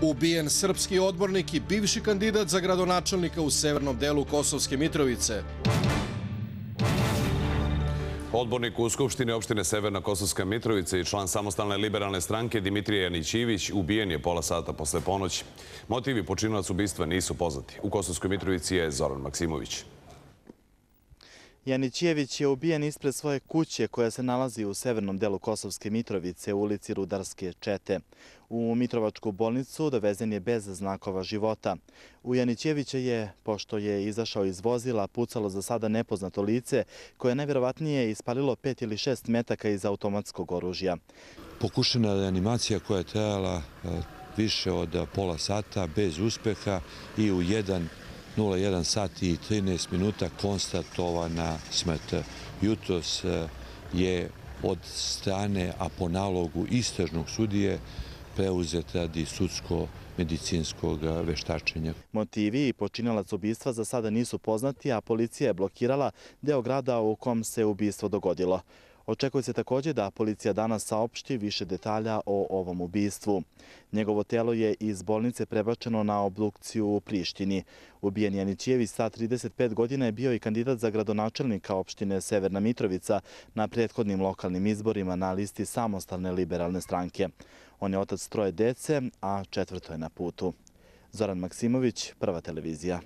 Ubijen srpski odbornik i bivši kandidat za gradonačelnika u severnom delu Kosovske Mitrovice. Odbornik u Skupštini opštine Severna Kosovska Mitrovica i član samostalne liberalne stranke Dimitrije Janićijević ubijen je pola sata posle ponoći. Motivi počinilac ubistva nisu poznati. U Kosovskoj Mitrovici je Zoran Maksimović. Janićijević je ubijen ispred svoje kuće koja se nalazi u severnom delu Kosovske Mitrovice u ulici Rudarske čete. U Mitrovačku bolnicu dovezen je bez znakova života. U Janićijevića je, pošto je izašao iz vozila, pucalo za sada nepoznato lice koje je najvjerovatnije ispalilo 5 ili 6 metaka iz automatskog oružja. Pokušana je animacija koja je trajala više od pola sata bez uspeha i u 01 sat i 13 minuta konstatovana smrt. Jutros je od strane, a po nalogu istražnog sudije, preuzet radi sudsko-medicinskog veštačenja. Motivi i počinilac ubistva za sada nisu poznati, a policija je blokirala deo grada u kom se ubistvo dogodilo. Očekuje se također da policija danas saopšti više detalja o ovom ubistvu. Njegovo telo je iz bolnice prebačeno na obdukciju u Prištini. Ubijen Janićijević sa 35 godina je bio i kandidat za gradonačelnika opštine Severna Mitrovica na prethodnim lokalnim izborima na listi samostalne liberalne stranke. On je otac 3 dece, a 4. je na putu. Zoran Maksimović, Prva televizija.